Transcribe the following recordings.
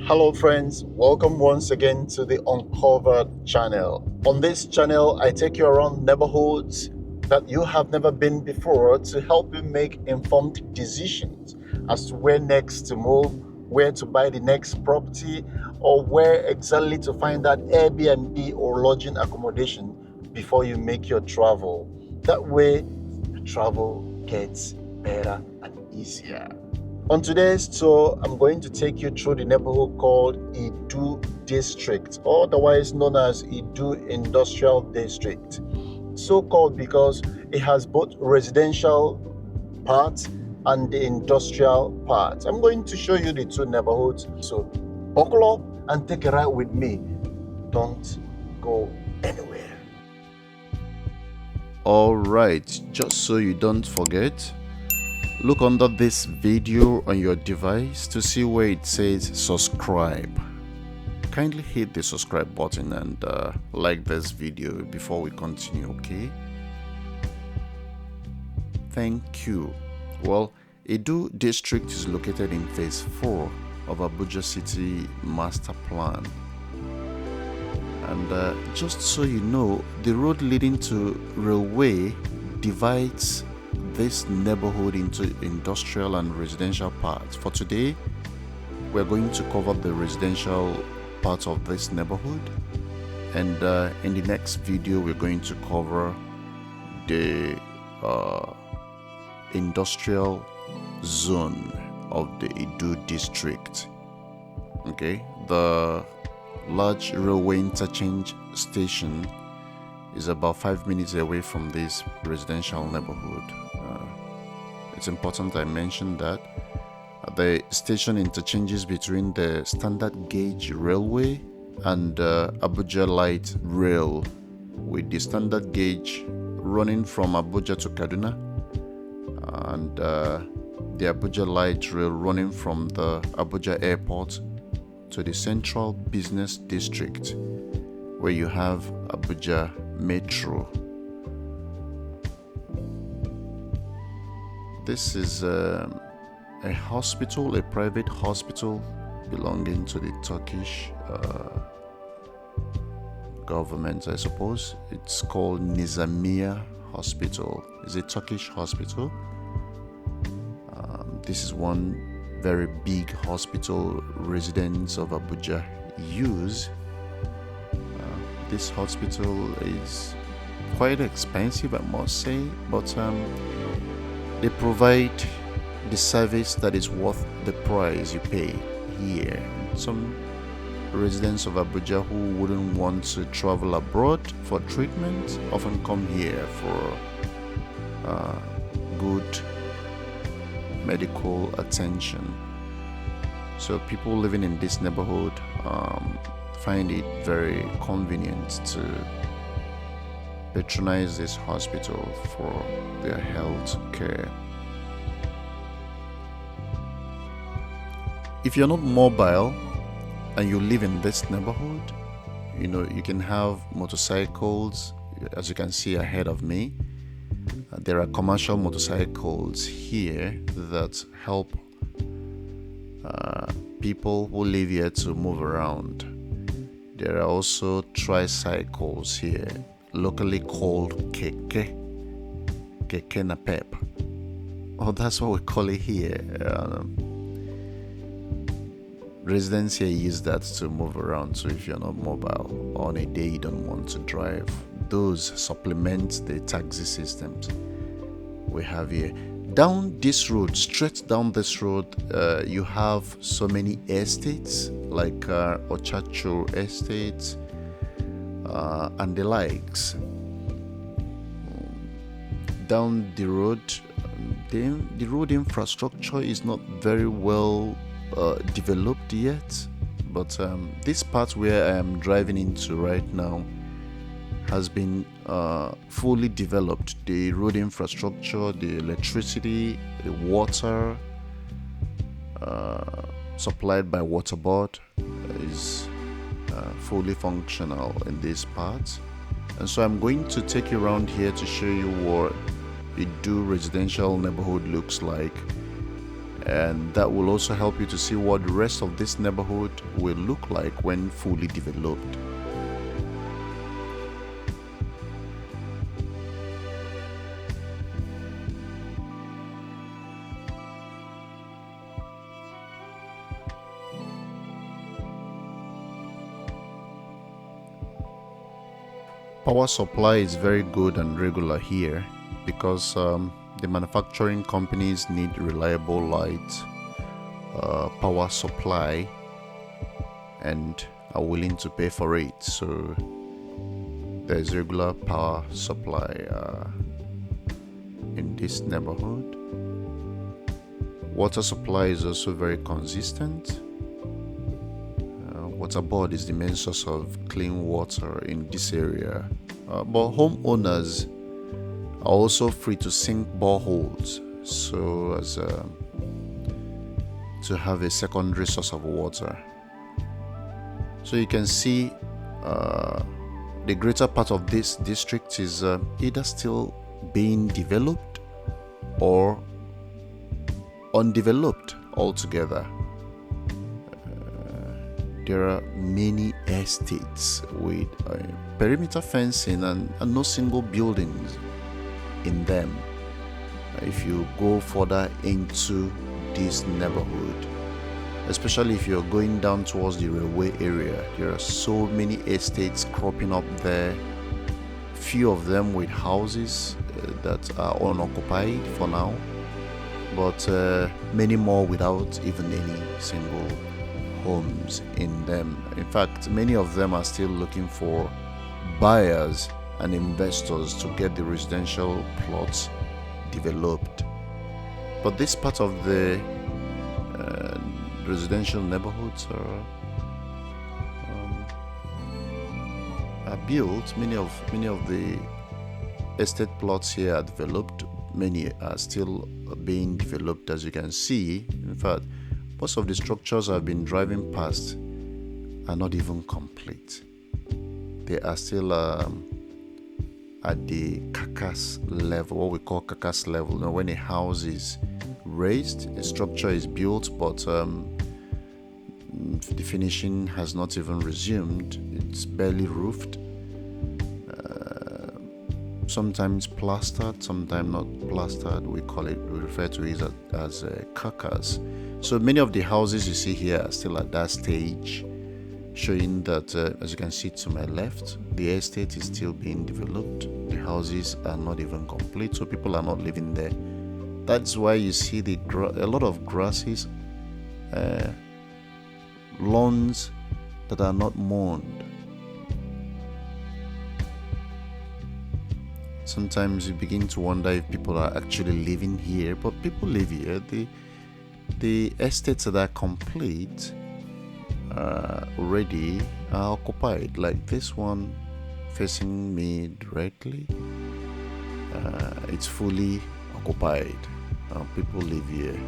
Hello friends, welcome once again to the Uncovered channel. On this channel, I take you around neighborhoods that you have never been before to help you make informed decisions as to where next to move, where to buy the next property, or where exactly to find that Airbnb or lodging accommodation before you make your travel. That way, your travel gets better and easier. On today's tour, I'm going to take you through the neighborhood called Idu District, otherwise known as Idu Industrial District. So called because it has both residential part and the industrial part. I'm going to show you the two neighborhoods. So buckle up and take a ride with me. Don't go anywhere. Alright, just so you don't forget, look under this video on your device to see where it says subscribe. Kindly hit the subscribe button and like this video before we continue, okay? Thank you. Well, Edo District is located in Phase 4 of Abuja City Master Plan. And just so you know, the road leading to railway divides this neighborhood into industrial and residential parts. For today, we're going to cover the residential part of this neighborhood, and in the next video we're going to cover the industrial zone of the Edo district. Okay, the large railway interchange station is about 5 minutes away from this residential neighborhood. It's important I mention that the station interchanges between the standard gauge railway and Abuja light rail, with the standard gauge running from Abuja to Kaduna and the Abuja light rail running from the Abuja airport to the central business district, where you have Abuja Metro. This is a hospital, a private hospital belonging to the Turkish government, I suppose. It's called Nizamiye Hospital. It's a Turkish hospital. This is one very big hospital residents of Abuja use. This hospital is quite expensive, I must say, but they provide the service that is worth the price you pay here. Some residents of Abuja who wouldn't want to travel abroad for treatment often come here for good medical attention. So people living in this neighborhood find it very convenient to patronize this hospital for their health care. If you're not mobile and you live in this neighborhood, you can have motorcycles. As you can see ahead of me, there are commercial motorcycles here that help people who live here to move around. There are also tricycles here, locally called keke napep. Oh, that's what we call it here. Residents here use that to move around. So if you're not mobile, on a day you don't want to drive, those supplement the taxi systems we have here. Down this road, straight down this road, you have so many estates like Ochacho Estate and the likes. Down the road, the road infrastructure is not very well developed yet, but this part where I am driving into right now has been fully developed. The road infrastructure, the electricity, the water supplied by water board is fully functional in this part. And so I'm going to take you around here to show you what Edo residential neighborhood looks like And that will also help you to see what the rest of this neighborhood will look like when fully developed. Power supply is very good and regular here because the manufacturing companies need reliable light, power supply, and are willing to pay for it. So there's regular power supply in this neighborhood. Water supply is also very consistent. Water board is the main source of clean water in this area, but homeowners are also free to sink boreholes so as to have a secondary source of water. So you can see the greater part of this district is either still being developed or undeveloped altogether. There are many estates with perimeter fencing and no single buildings in them. If you go further into this neighborhood, especially if you're going down towards the railway area, there are so many estates cropping up there. Few of them with houses that are unoccupied for now, but many more without even any single homes in them. In fact, many of them are still looking for buyers and investors to get the residential plots developed. But this part of the residential neighborhoods are built. Many of the estate plots here are developed. Many are still being developed, as you can see. In fact, most of the structures I've been driving past are not even complete. They are still at the carcass level, what we call carcass level. Now, when a house is raised, a structure is built, but the finishing has not even resumed. It's barely roofed. Sometimes plastered, sometimes not plastered. We refer to it as a carcass. So many of the houses you see here are still at that stage, showing that, as you can see to my left, the estate is still being developed. The houses are not even complete, so people are not living there. That's why you see a lot of grasses, lawns that are not mown. Sometimes you begin to wonder if people are actually living here, but people live here. The estates that are complete already are occupied, like this one facing me directly. It's fully occupied. People live here.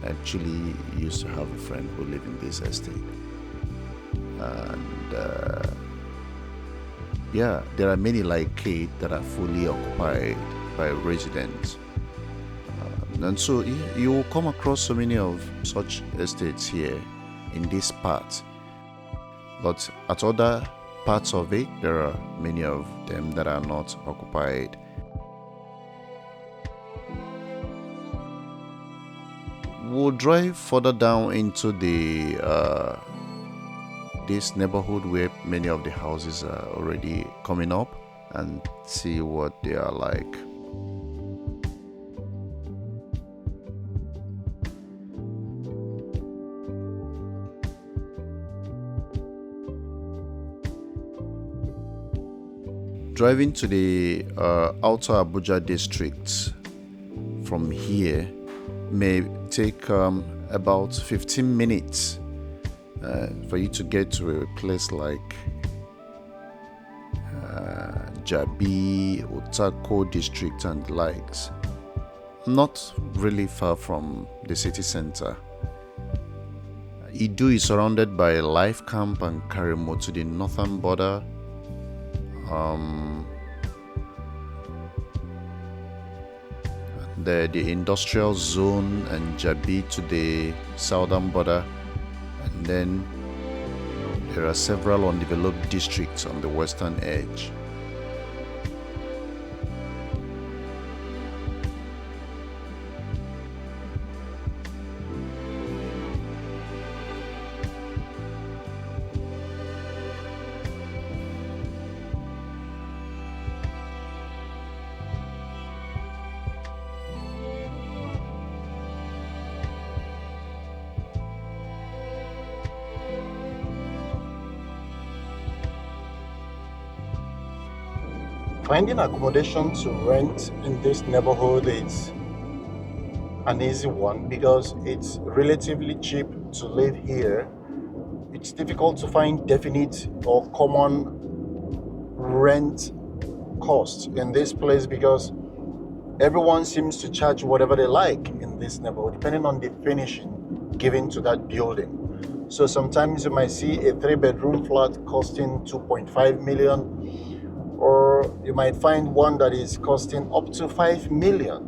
I actually used to have a friend who lived in this estate, and there are many like it that are fully occupied by residents. And so you will come across so many of such estates here in this part. But at other parts of it, there are many of them that are not occupied. We'll drive further down into this neighborhood where many of the houses are already coming up and see what they are like. Driving to the outer Abuja district from here may take about 15 minutes for you to get to a place like Jabi, Otako district and the likes. Not really far from the city center. Idu is surrounded by a life camp and Karimo to the northern border. the industrial zone and Jabi to the southern border, and then there are several undeveloped districts on the western edge. Finding accommodation to rent in this neighborhood is an easy one because it's relatively cheap to live here. It's difficult to find definite or common rent costs in this place because everyone seems to charge whatever they like in this neighborhood, depending on the finishing given to that building. So sometimes you might see a 3-bedroom flat costing 2.5 million, or you might find one that is costing up to 5 million.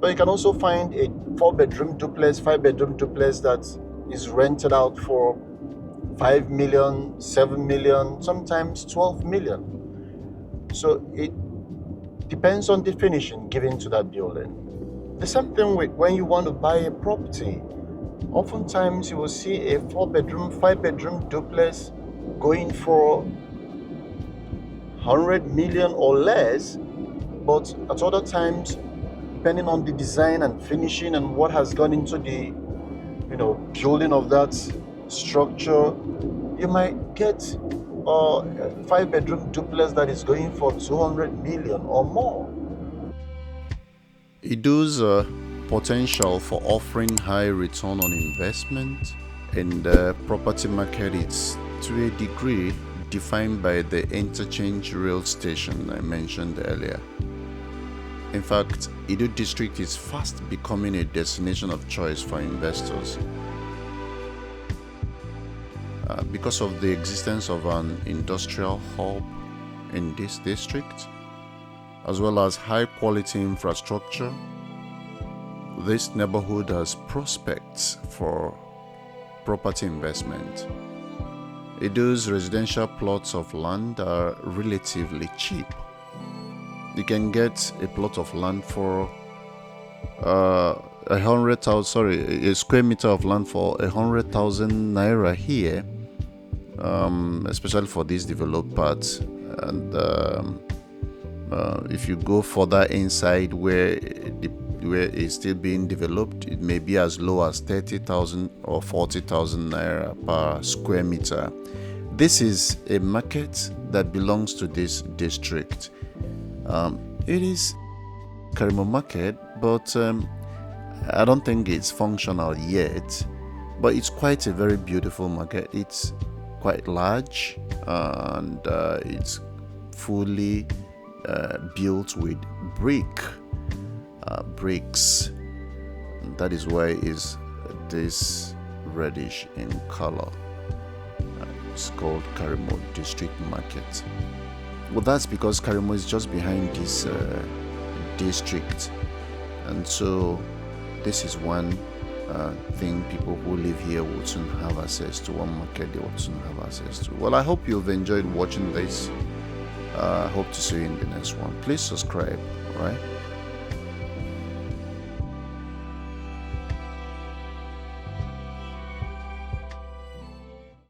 But you can also find a 4-bedroom duplex, 5-bedroom duplex that is rented out for 5 million, 7 million, sometimes 12 million. So it depends on the finishing given to that building. The same thing with when you want to buy a property. Oftentimes you will see a 4-bedroom, 5-bedroom duplex going for 100 million or less, but at other times, depending on the design and finishing and what has gone into the building of that structure, you might get a 5-bedroom duplex that is going for 200 million or more. Idu's potential for offering high return on investment in the property market is to a degree defined by the interchange rail station I mentioned earlier. In fact, Idu district is fast becoming a destination of choice for investors because of the existence of an industrial hub in this district, as well as high quality infrastructure. This neighborhood has prospects for property investment. Idu's residential plots of land are relatively cheap. You can get a plot of land for a square meter of land for 100,000 naira here, especially for these developed parts. And if you go further inside where it's still being developed, it may be as low as 30,000 or 40,000 naira per square meter. This is a market that belongs to this district. It is Karimo market, but I don't think it's functional yet. But it's quite a very beautiful market. It's quite large and it's fully built with bricks. And that is why it's this reddish in color. It's called Karimo District Market. Well, that's because Karimo is just behind this district, and so this is one thing people who live here will soon have access to, one market they will soon have access to. Well, I hope you've enjoyed watching this. I hope to see you in the next one. Please subscribe, all right?